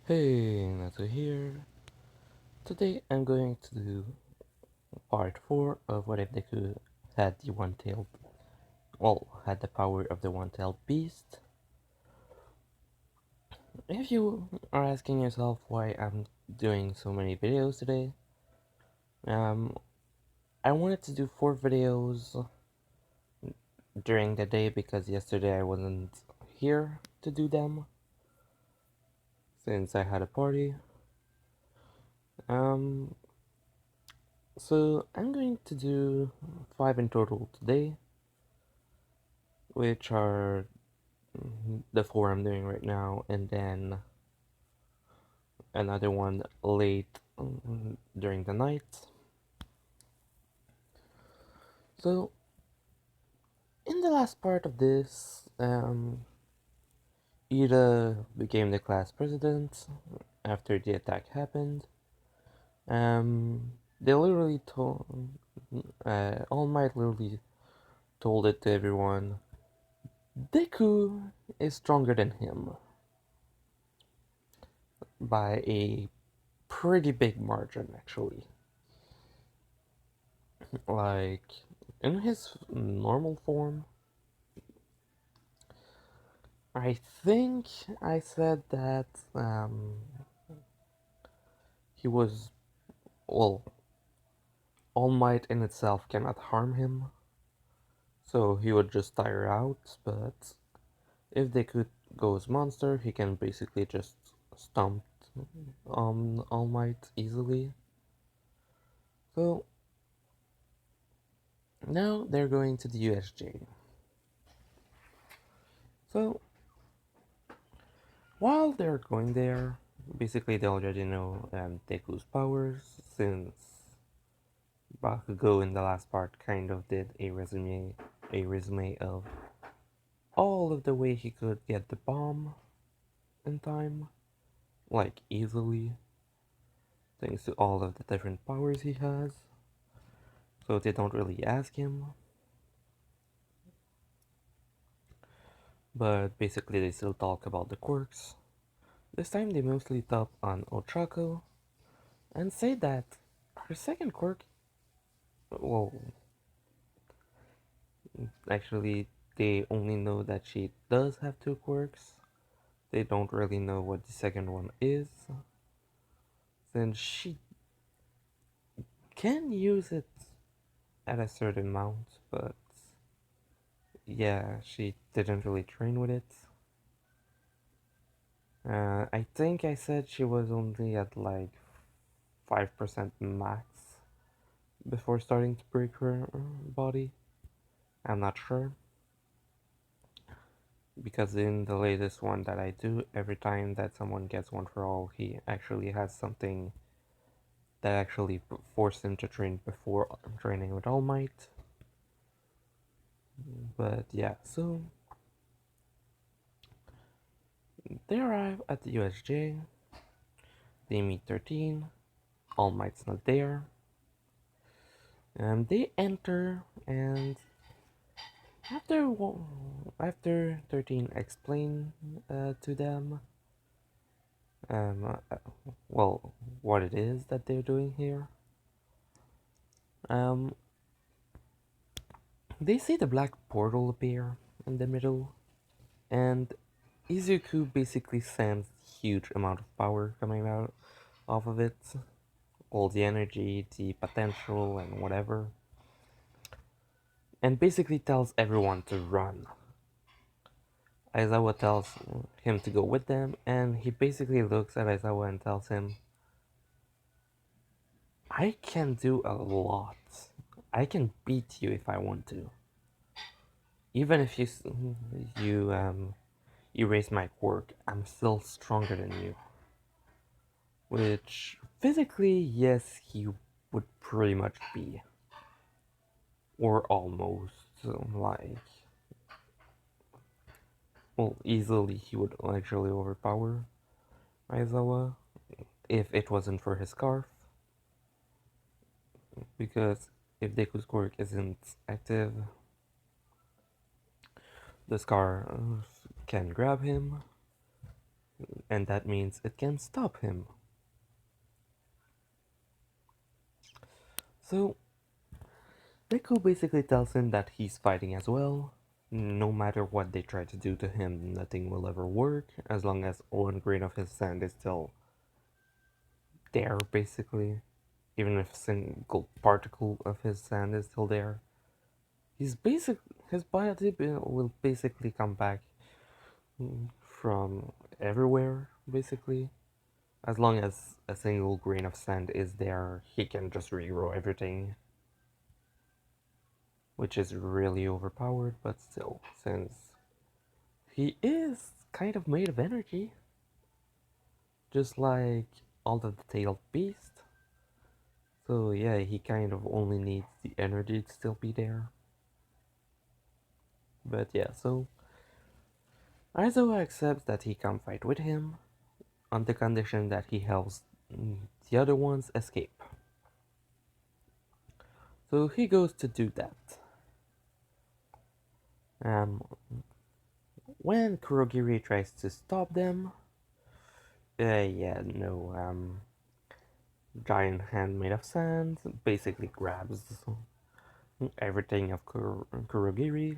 Hey, Nato here. Today I'm going to do part 4 of what if Deku had the one-tailed, had the power of the one-tailed beast. If you are asking yourself why I'm doing so many videos today, um, I wanted to do 4 videos during the day because yesterday I wasn't here to do them since I had a party. Um, so I'm going to do 5 in total today, which are the 4 I'm doing right now, and then another one late during the night. So, in the last part of this, Ida became the class president after the attack happened. They literally told, All Might literally told it to everyone. Deku is stronger than him by a pretty big margin, actually. Like, in his normal form, I think I said that he was, well, All Might in itself cannot harm him, so he would just tire out, but if they could go as monster, he can basically just stomp All Might easily. So now they're going to the USJ. So while they're going there, basically they already know Deku's powers since Bakugo in the last part kind of did a resume of all of the way he could get the bomb in time, like easily, thanks to all of the different powers he has. So they don't really ask him, but basically they still talk about the quirks. This time they mostly top on Ochako and say that her second quirk, well, actually they only know that she does have two quirks. They don't really know what the second one is, since she can use it at a certain amount, but yeah, she didn't really train with it. I think I said she was only at like 5% max before starting to break her body. I'm not sure, because in the latest one that I do, every time that someone gets one for all, he actually has something that actually forced him to train before training with All Might. But yeah, so they arrive at the USJ, they meet 13, All Might's not there, and they enter, and after 13 explain to them, um, uh, well, what it is that they're doing here, um, they see the black portal appear in the middle, and Izuku basically sends huge amount of power coming out off of it, all the energy, the potential, and whatever, and basically tells everyone to run. Aizawa tells him to go with them, and he basically looks at Aizawa and tells him, I can do a lot. I can beat you if I want to. Even if you erase my quirk, I'm still stronger than you. Which physically, yes, he would pretty much be, or almost like, well, easily he would actually overpower Aizawa if it wasn't for his scarf. Because if Deku's quirk isn't active, the scar can grab him, and that means it can stop him. So, Deku basically tells him that he's fighting as well. No matter what they try to do to him, nothing will ever work as long as one grain of his sand is still there, basically. Even if a single particle of his sand is still there, his body will basically come back from everywhere, basically. As long as a single grain of sand is there, he can just regrow everything, which is really overpowered, but still, since he is kind of made of energy, just like all of the tailed beast. So yeah, he kind of only needs the energy to still be there. But yeah, so Aizawa accepts that he can fight with him on the condition that he helps the other ones escape. So he goes to do that. Um, when Kurogiri tries to stop them, yeah, no, giant hand made of sand basically grabs everything of Kurogiri,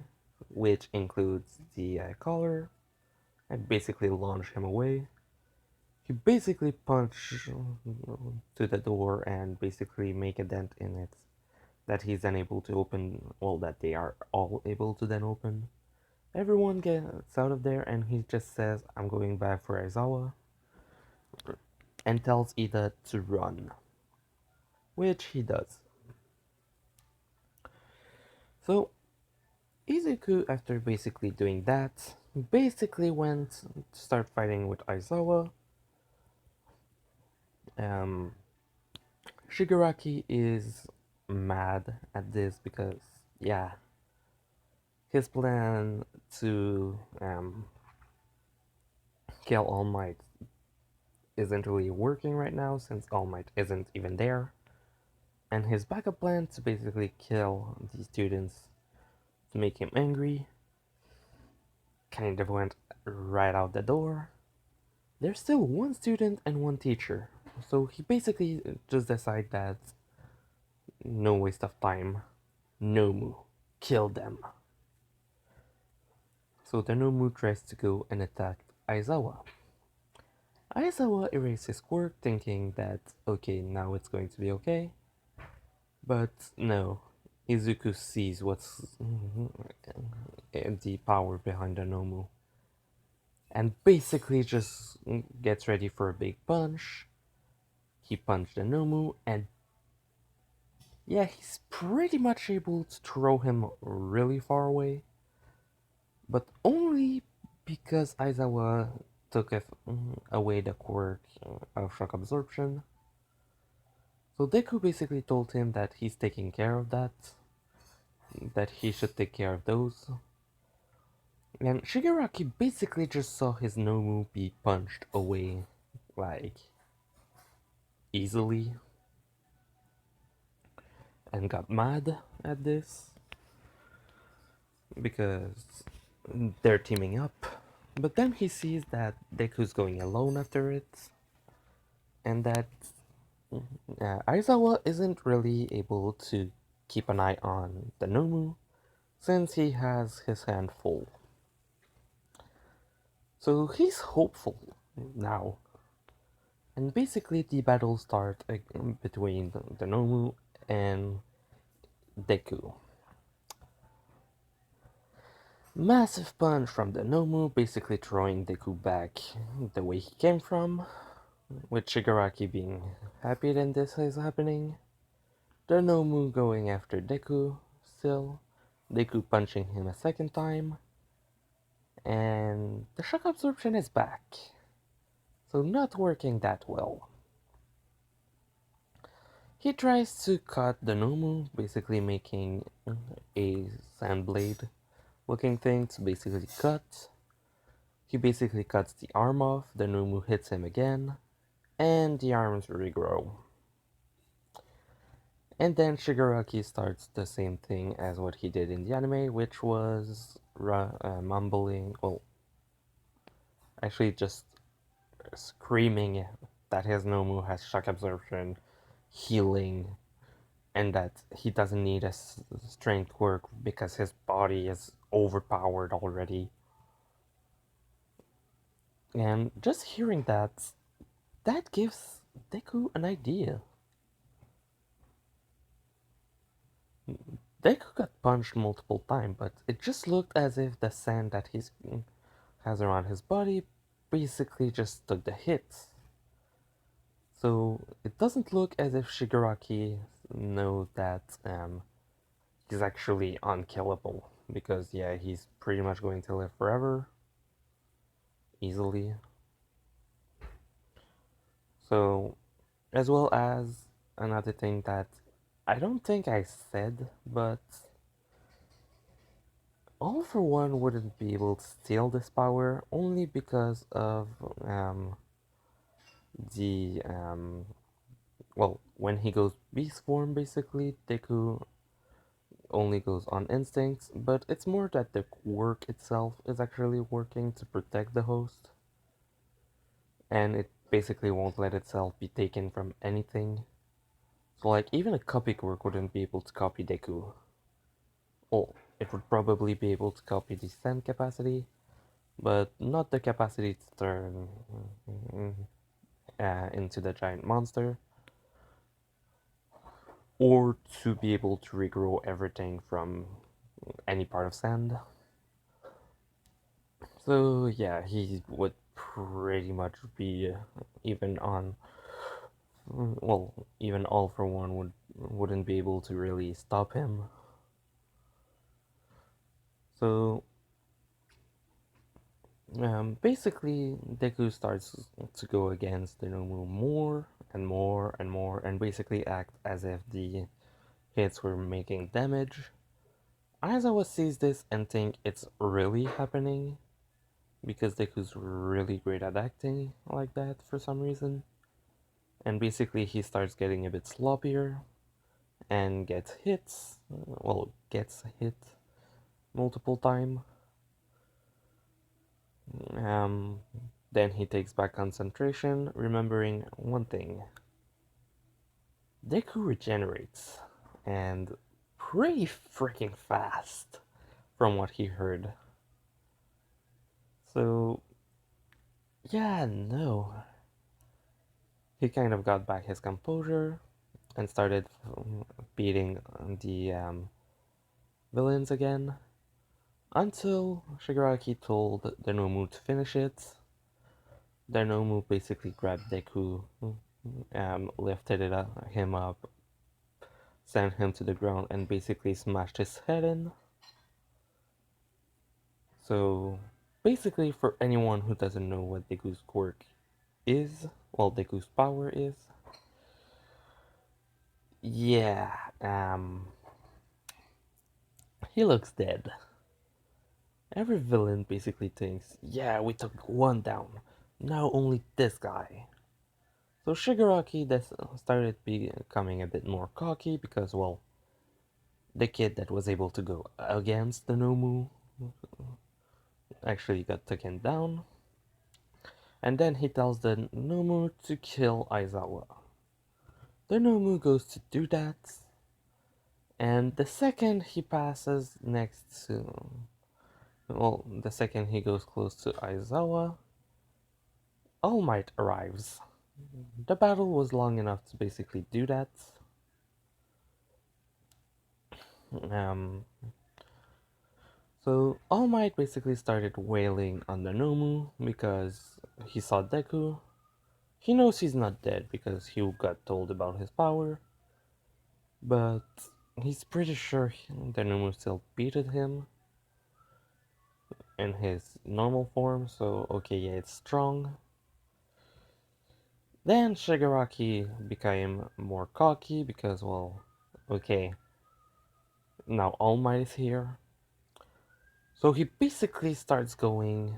which includes the collar, and basically launch him away. He basically punch to the door and basically make a dent in it that he's unable to open, well, that they are all able to then open. Everyone gets out of there and he just says, I'm going back for Aizawa, and tells Ida to run, which he does. So Izuku, after basically doing that, basically went to start fighting with Aizawa. Um, Shigaraki is mad at this because, yeah, his plan to kill All Might isn't really working right now since All Might isn't even there. And his backup plan to basically kill the students to make him angry kind of went right out the door. There's still one student and one teacher, so he basically just decided that no waste of time, Nomu, kill them. So the Nomu tries to go and attack Aizawa. Aizawa erases his quirk thinking that, okay, now it's going to be okay. But no, Izuku sees what's the power behind the Nomu and basically just gets ready for a big punch. He punched the Nomu and yeah, he's pretty much able to throw him really far away. But only because Aizawa took away the quirk of shock absorption. So Deku basically told him that he's taking care of that he should take care of those. And Shigaraki basically just saw his Nomu be punched away, like, easily, and got mad at this because they're teaming up. But then he sees that Deku's going alone after it, and that Aizawa isn't really able to keep an eye on the Nomu since he has his hand full. So he's hopeful now. And basically the battle starts between the Nomu and Deku. Massive punch from the Nomu, basically throwing Deku back the way he came from, with Shigaraki being happy that this is happening. The Nomu going after Deku still, Deku punching him a second time, and the shock absorption is back, so not working that well. He tries to cut the Nomu, basically making a sand blade looking thing to basically cut. He basically cuts the arm off, the Nomu hits him again, and the arms regrow. And then Shigaraki starts the same thing as what he did in the anime, which was mumbling, well, actually just screaming that his Nomu has shock absorption, healing, and that he doesn't need a strength quirk because his body is overpowered already. And just hearing that, that gives Deku an idea. Deku got punched multiple times, but it just looked as if the sand that he has around his body basically just took the hits. So it doesn't look as if Shigaraki knows that he's actually unkillable. Because yeah, he's pretty much going to live forever. Easily. So, as well as another thing that I don't think I said, but All for One wouldn't be able to steal this power only because of the well, when he goes beast form, basically Deku only goes on instincts, but it's more that the quirk itself is actually working to protect the host, and it basically won't let itself be taken from anything. So, like, even a copy quirk wouldn't be able to copy Deku. Well, it would probably be able to copy the sand capacity, but not the capacity to turn into the giant monster, or to be able to regrow everything from any part of sand. So yeah, he would pretty much be even on well, even All for One wouldn't be able to really stop him. So basically, Deku starts to go against the Nomu more and more and more, and basically act as if the hits were making damage. Aizawa sees this and think it's really happening, because Deku's really great at acting like that for some reason. And basically he starts getting a bit sloppier and gets hit multiple times. Um, then he takes back concentration, remembering one thing. Deku regenerates, and pretty freaking fast, from what he heard. So, yeah, no. He kind of got back his composure and started beating the villains again, until Shigaraki told Denomu to finish it. Denomu basically grabbed Deku, lifted him up, sent him to the ground, and basically smashed his head in. So, basically, for anyone who doesn't know what Deku's quirk is, well, Deku's power is, yeah, he looks dead. Every villain basically thinks, yeah, we took one down, now only this guy. So Shigaraki started becoming a bit more cocky because, well, the kid that was able to go against the Nomu actually got taken down. And then he tells the Nomu to kill Aizawa. The Nomu goes to do that, and the second he passes next to. Well, the second he goes close to Aizawa, All Might arrives. The battle was long enough to basically do that. Um, so All Might basically started wailing on the Nomu because he saw Deku. He knows he's not dead because he got told about his power, but he's pretty sure the Nomu still beated him in his normal form, so okay, yeah, it's strong. Then Shigaraki became more cocky because, well, okay, now All Might is here. So he basically starts going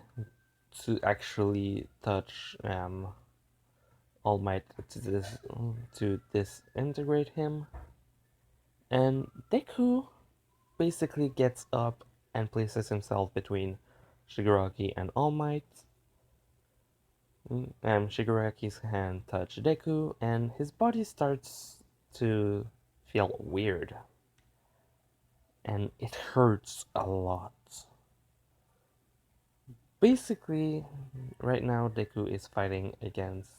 to actually touch All Might to disintegrate him. And Deku basically gets up and places himself between Shigaraki and All Might. Shigaraki's hand touched Deku, and his body starts to feel weird, and it hurts a lot. Basically, right now Deku is fighting against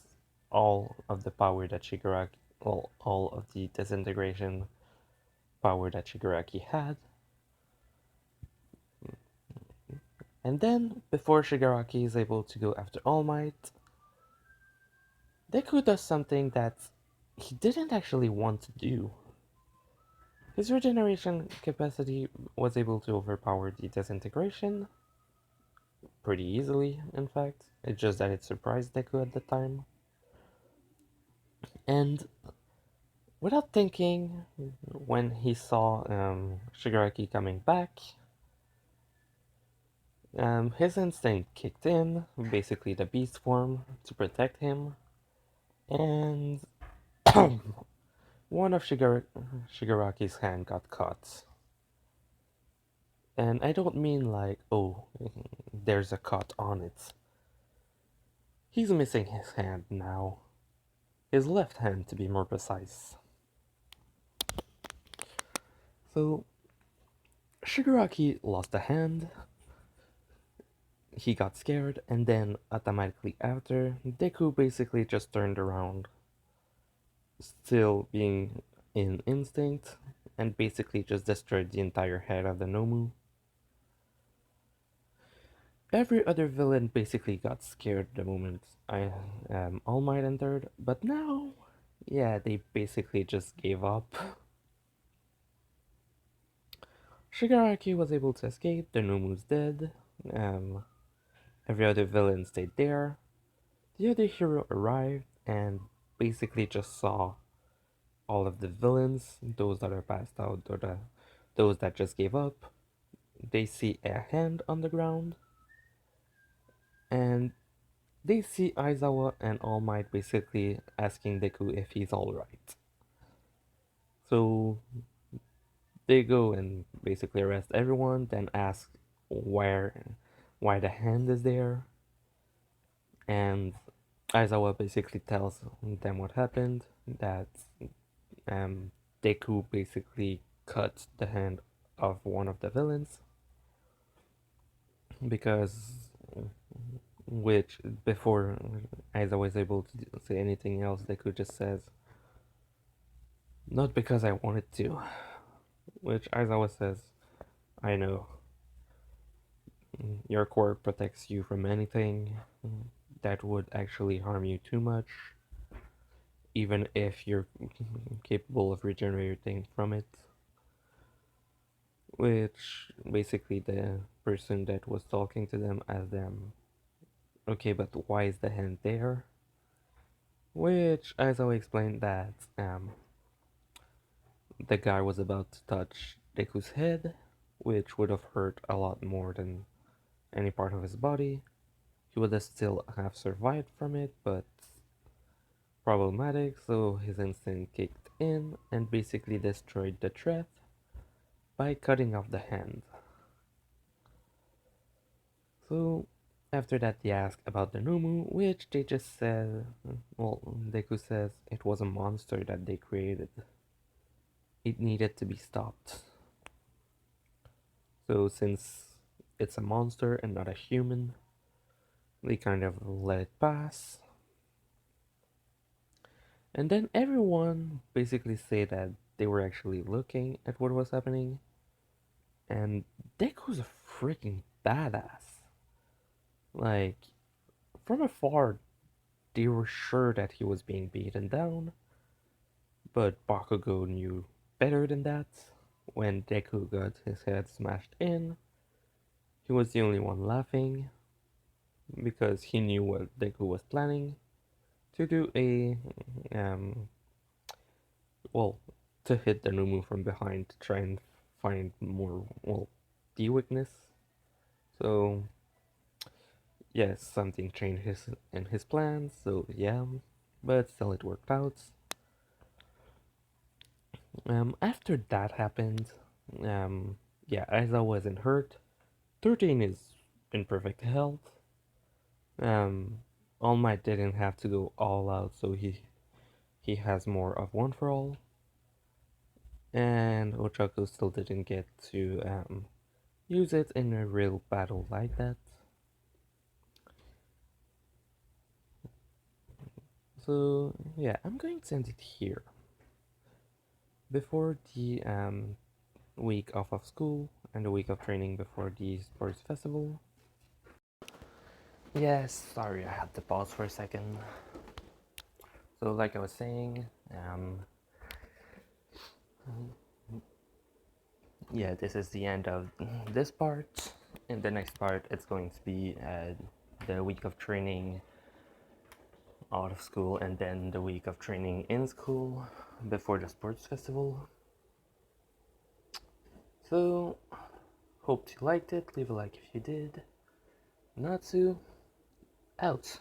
all of the power that Shigaraki, well, all of the disintegration power that Shigaraki had. And then, before Shigaraki is able to go after All Might, Deku does something that he didn't actually want to do. His regeneration capacity was able to overpower the disintegration pretty easily, in fact. It's just that it surprised Deku at the time. And without thinking, when he saw Shigaraki coming back, his instinct kicked in, basically the beast form, to protect him. And one of Shigaraki's hand got caught. And I don't mean like, oh, there's a cut on it. He's missing his hand now. His left hand, to be more precise. So, Shigaraki lost a hand, he got scared, and then automatically after, Deku basically just turned around, still being in instinct, and basically just destroyed the entire head of the Nomu. Every other villain basically got scared the moment All Might entered, but now, yeah, they basically just gave up. Shigaraki was able to escape, the Nomu's dead, um, every other villain stayed there. The other hero arrived and basically just saw all of the villains, those that are passed out, or those that just gave up. They see a hand on the ground, and they see Aizawa and All Might basically asking Deku if he's alright. So they go and basically arrest everyone, then ask why the hand is there, and Aizawa basically tells them what happened, that um, Deku basically cut the hand of one of the villains because which before Aizawa was able to say anything else, Deku just says, not because I wanted to, which Aizawa says, I know, your core protects you from anything that would actually harm you too much, even if you're capable of regenerating from it. Which basically the person that was talking to them asked them, okay, but why is the hand there? Which Aizawa explained that the guy was about to touch Deku's head, which would have hurt a lot more than any part of his body. He would have still have survived from it, but problematic, so his instinct kicked in and basically destroyed the threat by cutting off the hand. So after that they ask about the Numu, which they just said, well, Deku says it was a monster that they created. It needed to be stopped. So since it's a monster and not a human, they kind of let it pass. And then everyone basically say that they were actually looking at what was happening. And Deku's a freaking badass. Like, from afar, they were sure that he was being beaten down. But Bakugo knew better than that. When Deku got his head smashed in, he was the only one laughing because he knew what Deku was planning to do um, well, to hit the Numu from behind to try and find more, well, the weakness. So, yes, something changed in his plans, so yeah, but still it worked out. After that happened, yeah, Aiza wasn't hurt. 13 is in perfect health. Um, All Might didn't have to go all out, so he has more of one for all, and Ochako still didn't get to use it in a real battle like that. So yeah, I'm going to end it here. Before the week off of school and a week of training before the sports festival. Yes, sorry, I had to pause for a second. So, like I was saying, yeah, this is the end of this part. In the next part, it's going to be the week of training out of school and then the week of training in school before the sports festival. So, hope you liked it. Leave a like if you did. Natsu, out.